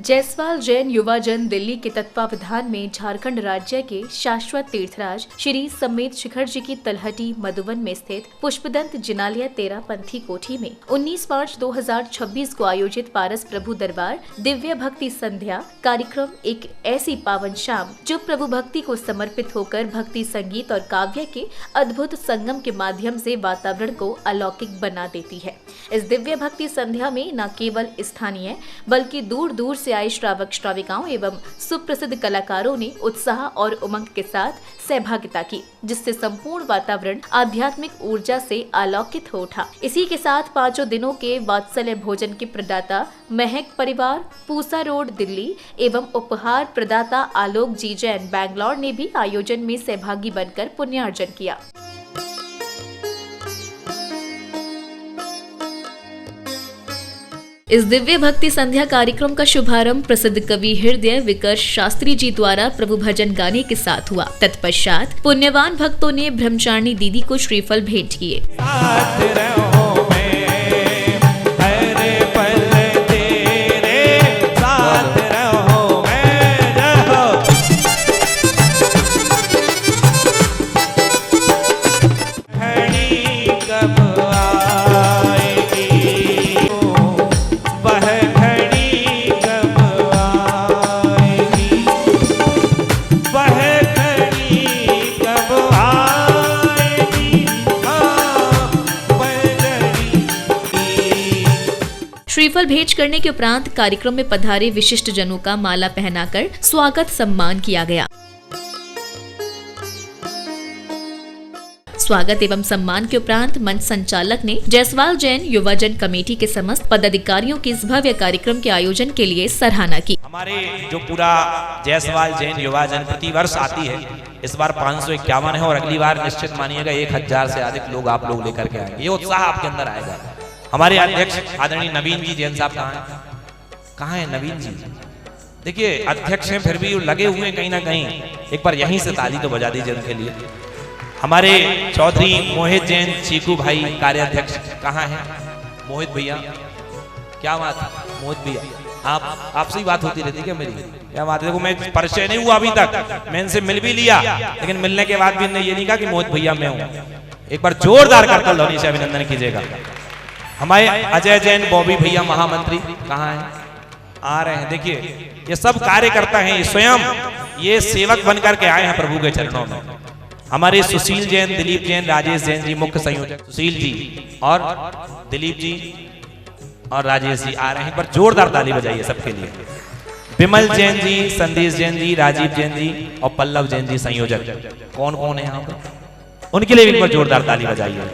जायसवाल जैन युवा जन दिल्ली के तत्वावधान में झारखंड राज्य के शाश्वत तीर्थराज श्री समेत शिखर जी की तलहटी मधुबन में स्थित पुष्पदंत जिनालय 13 पंथी कोठी में 19 मार्च 2026 को आयोजित पारस प्रभु दरबार दिव्य भक्ति संध्या कार्यक्रम एक ऐसी पावन शाम जो प्रभु भक्ति को समर्पित होकर भक्ति संगीत और काव्य के अद्भुत संगम के माध्यम से वातावरण को अलौकिक बना देती है। इस दिव्य भक्ति संध्या में न केवल स्थानीय बल्कि दूर दूर से आए श्रावक श्राविकाओं एवं सुप्रसिद्ध कलाकारों ने उत्साह और उमंग के साथ सहभागिता की, जिससे संपूर्ण वातावरण आध्यात्मिक ऊर्जा से आलोकित हो उठा। इसी के साथ 5 दिनों के वात्सल्य भोजन के प्रदाता महक परिवार पूसा रोड दिल्ली एवं उपहार प्रदाता आलोक जी जैन बैंगलोर ने भी आयोजन में सहभागी बनकर पुण्यार्जन किया। इस दिव्य भक्ति संध्या कार्यक्रम का शुभारंभ प्रसिद्ध कवि हृदय विकर्ष शास्त्री जी द्वारा प्रभु भजन गाने के साथ हुआ। तत्पश्चात पुण्यवान भक्तों ने ब्रह्मचारिणी दीदी को श्रीफल भेंट किए। श्रीफल भेंट करने के उपरांत कार्यक्रम में पधारे विशिष्ट जनों का माला पहनाकर स्वागत सम्मान किया गया। स्वागत एवं सम्मान के उपरांत मंच संचालक ने जायसवाल जैन युवा जन कमेटी के समस्त पदाधिकारियों की इस भव्य कार्यक्रम के आयोजन के लिए सराहना की। हमारे जो पूरा जायसवाल जैन युवा जन प्रति वर्ष आती है, इस बार 551 है और अगली बार निश्चित मानिएगा 1000 से अधिक लोग आप लोग लेकर के आएंगे। ये उत्साह आपके अंदर आएगा। हमारे अध्यक्ष आदरणीय नवीन जी जैन साहब कहाँ हैं नवीन जी? देखिए अध्यक्ष हैं फिर भी लगे हुए हैं कहीं ना कहीं। एक बार यहीं से ताली तो बजा दीजिए उनके लिए। हमारे चौधरी मोहित जैन चीकू भाई कार्याध्यक्ष कहाँ हैं? मोहित भैया, क्या बात है मोहित भैया, आपसे ही बात होती रहती क्या मेरी? क्या बात है? देखो मैं परिचय नहीं हुआ अभी तक, मैं इनसे मिल भी लिया, लेकिन मिलने के बाद भी इन्होंने ये नहीं कहा कि मोहित भैया मैं हूँ। एक बार जोरदार करतल ध्वनि से अभिनंदन कीजिएगा। हमारे अजय जैन बॉबी भैया महामंत्री कहाँ हैं? आ रहे हैं। देखिए ये सब कार्यकर्ता हैं, ये स्वयं ये सेवक बनकर के आए हैं प्रभु के चरणों में। हमारे सुशील जैन, दिलीप जैन, राजेश जैन जी मुख्य संयोजक, सुशील जी और दिलीप जी और राजेश जी आ रहे हैं। पर जोरदार ताली बजाइए सबके लिए। विमल जैन जी, संदेश जैन जी, राजीव जैन जी और पल्लव जैन जी संयोजक। कौन कौन है यहाँ पर? उनके लिए एक बार जोरदार ताली बजाइए।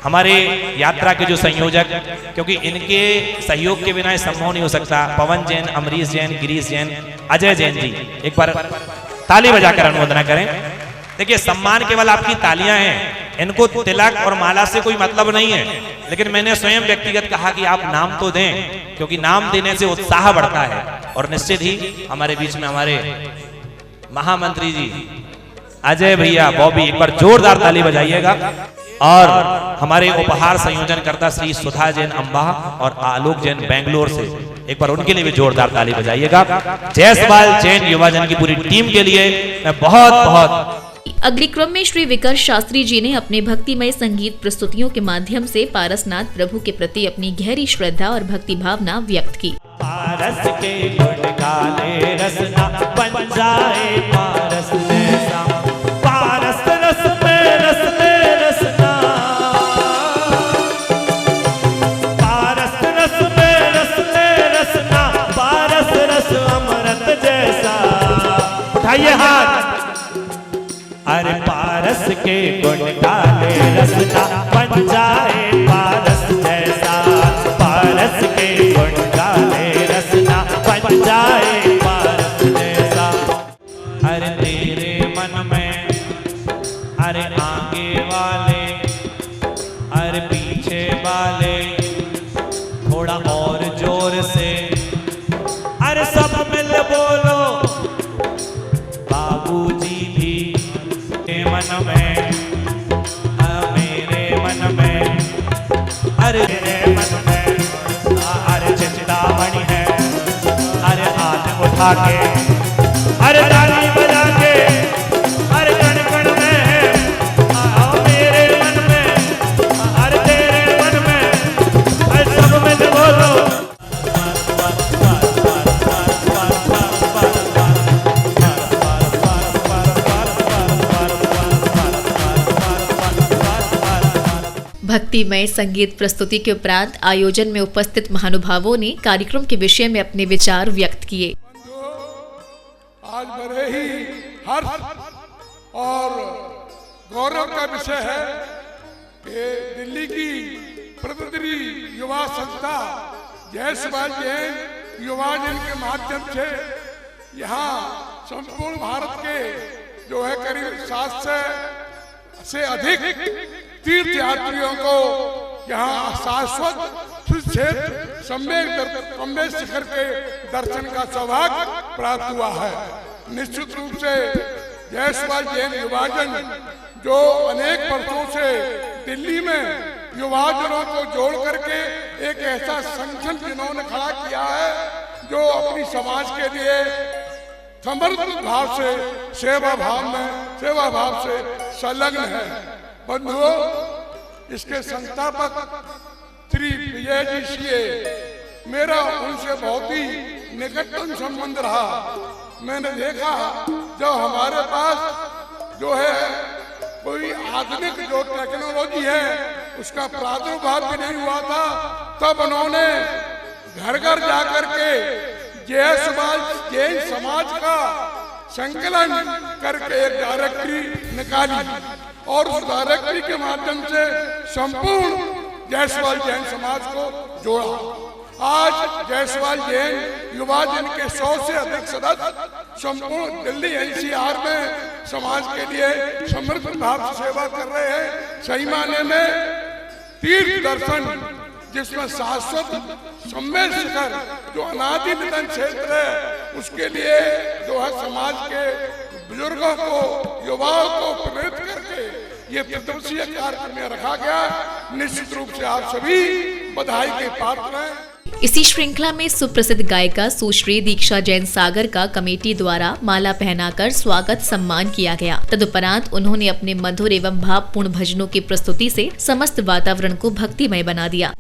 हमारे यात्रा के जो संयोजक, क्योंकि इनके सहयोग के बिना ये संभव नहीं हो सकता, पवन जैन, अमरीश जैन, गिरीश जैन, अजय जैन जी, एक बार ताली बजाकर अनुमोदना करें। देखिए सम्मान केवल आपकी तालियां हैं, इनको तिलक और माला से कोई मतलब नहीं है, लेकिन मैंने स्वयं व्यक्तिगत कहा कि आप नाम तो दें, क्योंकि नाम देने से उत्साह बढ़ता है। और निश्चित ही हमारे बीच में हमारे महामंत्री जी अजय भैया बॉबी, एक बार जोरदार ताली बजाइएगा। और हमारे उपहार संयोजन करता श्री सुधा जैन अम्बा और आलोक जैन बेंगलोर से, एक बार उनके लिए भी जोरदार ताली बजाइएगा। जायसवाल जैन युवा जन की पूरी टीम के लिए मैं बहुत बहुत। अगले क्रम में श्री विकर्ष शास्त्री जी ने अपने भक्तिमय संगीत प्रस्तुतियों के माध्यम से पारसनाथ प्रभु के प्रति अपनी गहरी श्रद्धा और भक्ति भावना व्यक्त की। पारस के गुण गाले रसना बन जाए पारस जैसा, पारस रस में रस ले रसना, पारस रस में रस ले रसना, पारस रस अमृत जैसा। उठाइए हाथ। अरे पारस के गुण गाले रसना बन जाए पारस जैसा, पारस के गुण गाले रसना बन जाए पारस जैसा। अरे तेरे मन में, अरे आगे वाले, अरे पीछे वाले, थोड़ा और जोर से, अरे सब मिल बोलो बाबूजी भी मन में, मेरे मन में, अरे मेरे मन में, अरे चिंतामणि है, अरे उठा के, अरे ताली बजा के, अरे कण कण में आओ मेरे मन में, अरे तेरे मन में, अरे सब में बोलो। भक्तिमय संगीत प्रस्तुति के उपरांत आयोजन में उपस्थित महानुभावों ने कार्यक्रम के विषय में अपने विचार व्यक्त किए। आज बड़े ही हर्ष और गौरव का विषय है कि दिल्ली की प्रबुद्धि युवा संस्था जयसवाल जैन युवा जैन के माध्यम से यहाँ संपूर्ण भारत के जो है करीब 700 से अधिक तीर्थयात्रियों को यहाँ शाश्वत क्षेत्र सम्मेद शिखर के दर्शन का सौभाग्य प्राप्त हुआ है। निश्चित रूप से जयसवाल जैन युवाजन जो अनेक वर्षों से दिल्ली में युवाजनों को जोड़ करके एक ऐसा संगठन जिन्होंने खड़ा किया है जो अपनी समाज के लिए समर्पित भाव से सेवा भाव से संलग्न है। बंधुओं, इसके संस्थापक श्री विजय जी सीए, मेरा उनसे बहुत ही निकटतम संबंध रहा। मैंने देखा जब हमारे पास जो है कोई आधुनिक जो टेक्नोलॉजी है उसका प्रादुर्भाव भी नहीं हुआ था, तब उन्होंने घर घर जाकर के जयसवाल जैन समाज का संकलन करके एक डायरेक्टरी निकाली और उस डायरेक्टरी के माध्यम से संपूर्ण जयसवाल जैन समाज को जोड़ा। आज जयसवाल जैन युवा जन के 100 से अधिक सदस्य संपूर्ण दिल्ली एनसीआर में समाज के लिए समर्पित भाव से सेवा कर रहे हैं। सही माने में तीर्थ दर्शन जिसमें शाश्वत सम्मेद शिखर जो अनादि निधन क्षेत्र है उसके लिए जो है समाज के बुजुर्गों को युवाओं को प्रेरित करके ये प्रदर्शनीय कार्यक्रम में रखा गया। निश्चित रूप से आप सभी बधाई के पात्र हैं। इसी श्रृंखला में सुप्रसिद्ध गायिका सुश्री दीक्षा जैन सागर का कमेटी द्वारा माला पहनाकर स्वागत सम्मान किया गया। तदुपरांत उन्होंने अपने मधुर एवं भावपूर्ण भजनों की प्रस्तुति से समस्त वातावरण को भक्तिमय बना दिया।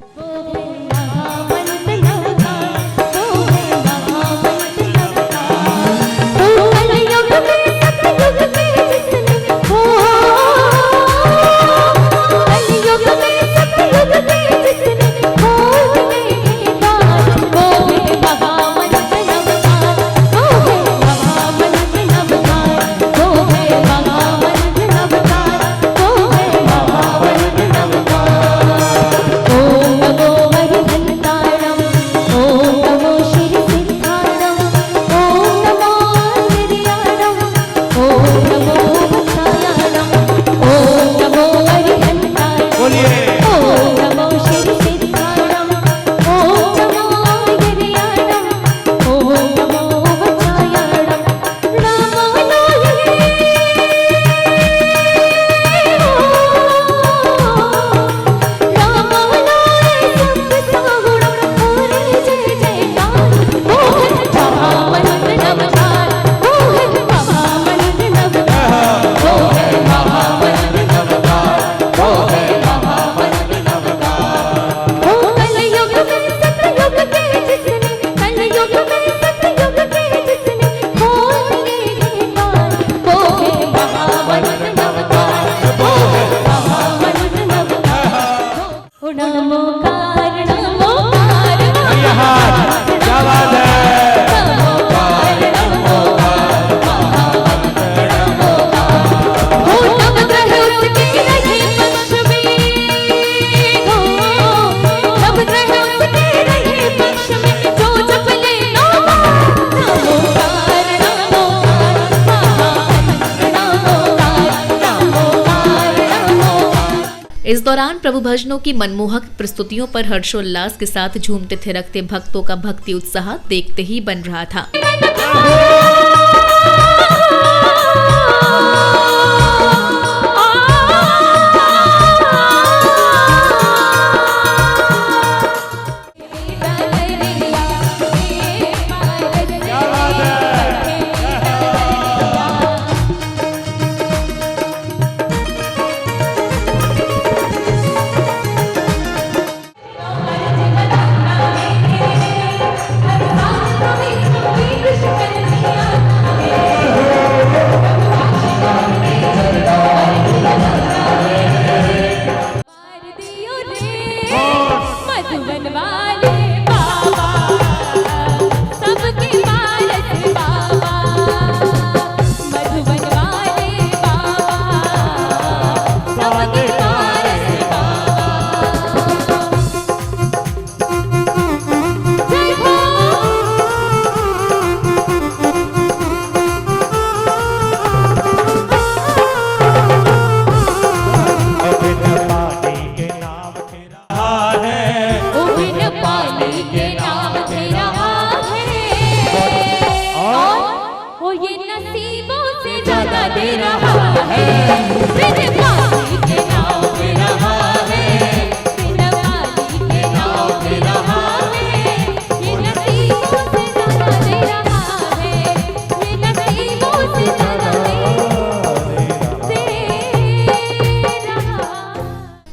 इस दौरान प्रभु भजनों की मनमोहक प्रस्तुतियों पर हर्षोल्लास के साथ झूमते थिरकते भक्तों का भक्ति उत्साह देखते ही बन रहा था। क्या बात है।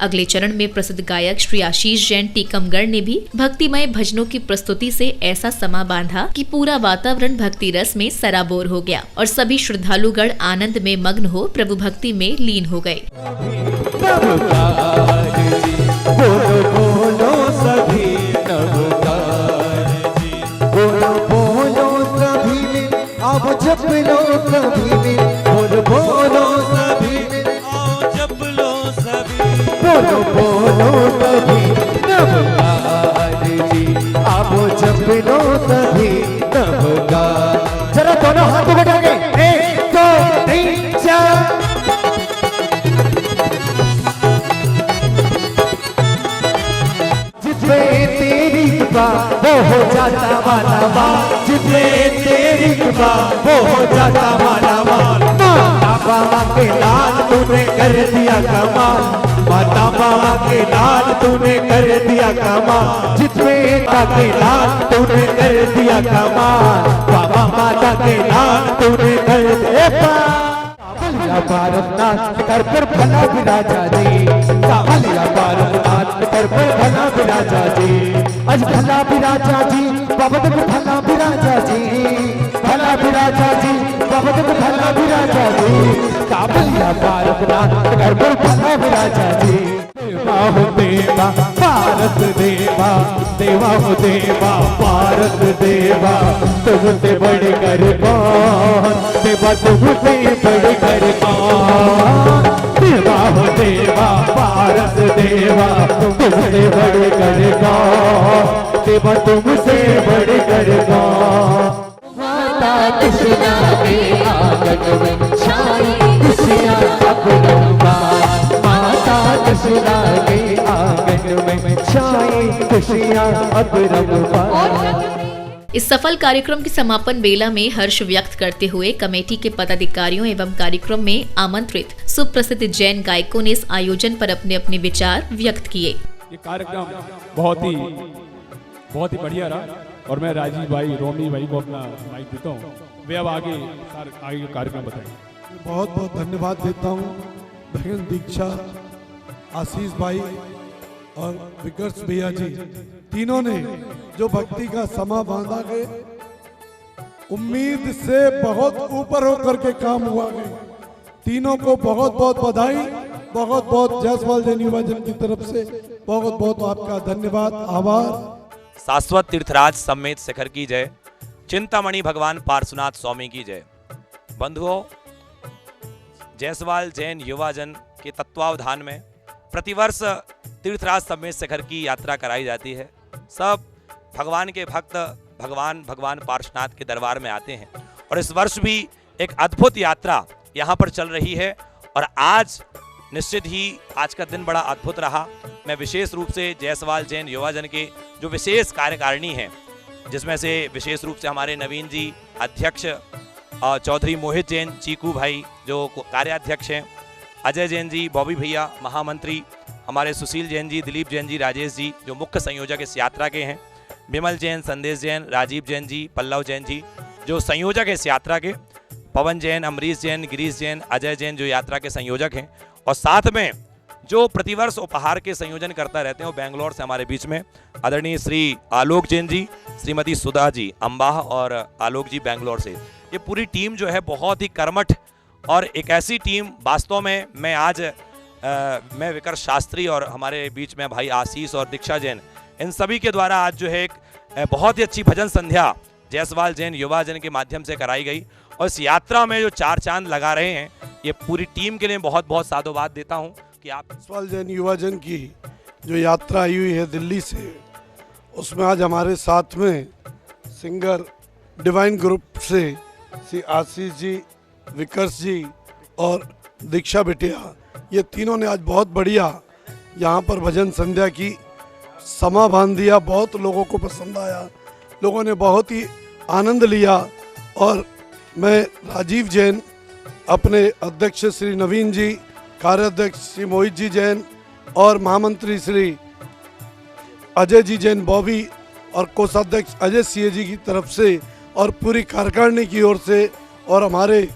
अगले चरण में प्रसिद्ध गायक श्री आशीष जैन टीकमगढ़ ने भी भक्तिमय भजनों की प्रस्तुति से ऐसा समा बांधा कि पूरा वातावरण भक्ति रस में सराबोर हो गया और सभी श्रद्धालुगण आनंद में मग्न हो प्रभु भक्ति में लीन हो गए। अब जप लो सभी में बोलो सभी में आओ जप लो सभी बोलो सभी नवकार जी अब जप लो सभी नवकार। जरा दोनों हाथ बढ़ा के 1 2 3 4 जिसमें तेरी कृपा वो हो जाता माला माल जिसमें तेरी कृपा वो हो जाता माला माल। माता बाबा के लाल तूने कर दिया कमाल माता बाबा के लाल तूने कर दिया कमाल जिसमें के लाल तूने कर दिया कमाल बाबा माता के लाल तूने कर दिया भारतनाथ कर पर भला विराजा जी सावलिया भारतनाथ कर पर भला विराजा जी आज भला विराजा जी बाबा को भला विराजा जी भला विराजा जी बाबा को भला विराजा जी सावलिया भारतनाथ कर पर भला विराजा जी। देवा हो देवा भारत देवा देवा हो देवा भारत देवा तुमसे बढ़ कर कौन देवा तुमसे बढ़ कर कौन देवा हो देवा भारत देवा तुमसे बढ़ कर कौन देवा तुमसे बढ़ कर कौन। माता कृष्णा के आंगन में छाई खुशियाँ अपरंपार माता कृष्णा के आंगन में छाई खुशियाँ अपरंपार। इस सफल कार्यक्रम के समापन बेला में हर्ष व्यक्त करते हुए कमेटी के पदाधिकारियों एवं कार्यक्रम में आमंत्रित सुप्रसिद्ध जैन गायकों ने इस आयोजन पर अपने अपने विचार व्यक्त किए। ये कार्यक्रम बहुत ही बढ़िया रहा और मैं राजीव भाई रोमी भाई को अपना माइक देता हूँ, वे अब आगे कार्यक्रम बताएंगे। बहुत बहुत धन्यवाद देता हूँ बहन दीक्षा, आशीष भाई और विकर्ष भैया जी, तीनों ने जो भक्ति का समा बांधा गए, उम्मीद से बहुत ऊपर होकर के काम हुआ गए। तीनों को बहुत बहुत बधाई, बहुत बहुत जायसवाल जैन युवा जन की तरफ से बहुत बहुत आपका धन्यवाद, आभार। शाश्वत तीर्थराज सम्मेत शिखर की जय, चिंतामणि भगवान पार्श्वनाथ स्वामी की जय। बंधुओं, जायसवाल जैन युवा जन के तत्वावधान में प्रतिवर्ष तीर्थराज सम्मेत शिखर की यात्रा कराई जाती है। सब भगवान के भक्त भगवान पार्श्वनाथ के दरबार में आते हैं और इस वर्ष भी एक अद्भुत यात्रा यहाँ पर चल रही है और आज निश्चित ही आज का दिन बड़ा अद्भुत रहा। मैं विशेष रूप से जायसवाल जैन युवा जन के जो विशेष कार्यकारिणी हैं, जिसमें से विशेष रूप से हमारे नवीन जी अध्यक्ष, चौधरी मोहित जैन चीकू भाई जो कार्याध्यक्ष हैं, अजय जैन जी, बॉबी भैया महामंत्री, हमारे सुशील जैन जी, दिलीप जैन जी, राजेश जी जो मुख्य संयोजक इस यात्रा के हैं, विमल जैन, संदेश जैन, राजीव जैन जी, पल्लव जैन जी जो संयोजक है इस यात्रा के, पवन जैन, अमरीश जैन, गिरीश जैन, अजय जैन जो यात्रा के संयोजक हैं, और साथ में जो प्रतिवर्ष उपहार के संयोजन करता रहते हैं वो बेंगलोर से हमारे बीच में आदरणीय श्री आलोक जैन जी, श्रीमती सुधा जी अम्बाह और आलोक जी बेंगलोर से। ये पूरी टीम जो है बहुत ही कर्मठ और एक ऐसी टीम वास्तव में मैं आज मैं विकर्ष शास्त्री और हमारे बीच में भाई आशीष और दीक्षा जैन, इन सभी के द्वारा आज जो है एक बहुत ही अच्छी भजन संध्या जायसवाल जैन युवा जन के माध्यम से कराई गई और इस यात्रा में जो 4 चांद लगा रहे हैं, ये पूरी टीम के लिए बहुत बहुत साधुवाद देता हूँ कि आप जायसवाल जैन युवा जन की जो यात्रा आई हुई है दिल्ली से, उसमें आज हमारे साथ में सिंगर डिवाइन ग्रुप से श्री आशीष जी, विकर्ष जी और दीक्षा बिटिया, ये तीनों ने आज बहुत बढ़िया यहाँ पर भजन संध्या की समा बांध दिया। बहुत लोगों को पसंद आया, लोगों ने बहुत ही आनंद लिया और मैं राजीव जैन, अपने अध्यक्ष श्री नवीन जी, कार्याध्यक्ष श्री मोहित जी जैन और महामंत्री श्री अजय जी जैन बॉबी और कोषाध्यक्ष अजय सिंह जी की तरफ से और पूरी कार्यकारिणी की ओर से और हमारे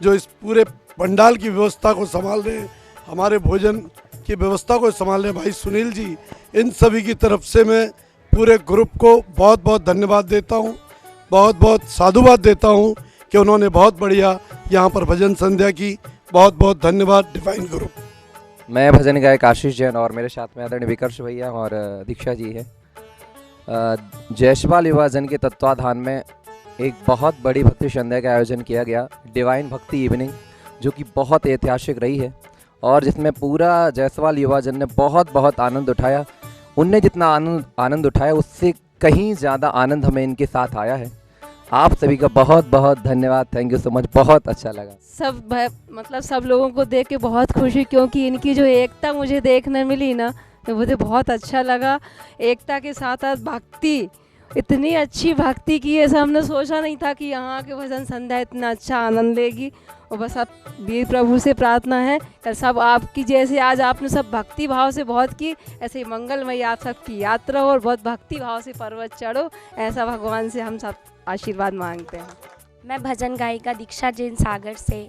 जो इस पूरे पंडाल की व्यवस्था को संभाल रहे हैं हमारे भोजन की व्यवस्था को संभालने भाई सुनील जी, इन सभी की तरफ से मैं पूरे ग्रुप को बहुत बहुत धन्यवाद देता हूँ, बहुत बहुत साधुवाद देता हूँ कि उन्होंने बहुत बढ़िया यहाँ पर भजन संध्या की। बहुत बहुत धन्यवाद डिवाइन ग्रुप। मैं भजन गायक आशीष जैन और मेरे साथ में आदरणीय विकर्ष भैया और दीक्षा जी है। जयसवाल युवा जन के तत्वाधान में एक बहुत बड़ी भक्ति संध्या का आयोजन किया गया, डिवाइन भक्ति इवनिंग, जो कि बहुत ऐतिहासिक रही है और जिसमें पूरा जयसवाल युवा जन ने बहुत आनंद उठाया। उनने जितना आनंद उठाया उससे कहीं ज़्यादा आनंद हमें इनके साथ आया है। आप सभी का बहुत बहुत धन्यवाद, थैंक यू सो मच, बहुत अच्छा लगा। सब लोगों को देख के बहुत खुशी, क्योंकि इनकी जो एकता मुझे देखने मिली ना, तो मुझे बहुत अच्छा लगा। एकता के साथ साथ भक्ति, इतनी अच्छी भक्ति की ऐसा हमने सोचा नहीं था कि यहाँ के भजन संध्या इतना अच्छा आनंद लेगी। और बस अब वीर प्रभु से प्रार्थना है कि सब आपकी जैसे आज आपने सब भक्ति भाव से बहुत की, ऐसे ही मंगलमय आप सबकी यात्रा हो और बहुत भक्ति भाव से पर्वत चढ़ो, ऐसा भगवान से हम सब आशीर्वाद मांगते हैं। मैं भजन गायिका दीक्षा जैन सागर से।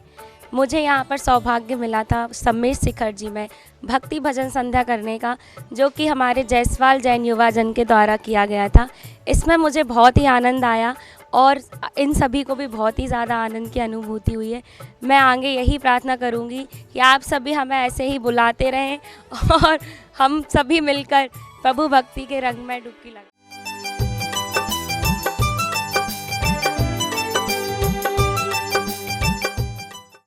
मुझे यहाँ पर सौभाग्य मिला था सम्मेद शिखर जी में भक्ति भजन संध्या करने का, जो कि हमारे जयसवाल जैन युवा जन के द्वारा किया गया था। इसमें मुझे बहुत ही आनंद आया और इन सभी को भी बहुत ही ज़्यादा आनंद की अनुभूति हुई है। मैं आगे यही प्रार्थना करूँगी कि आप सभी हमें ऐसे ही बुलाते रहें और हम सभी मिलकर प्रभु भक्ति के रंग में डुबकी लगाएं।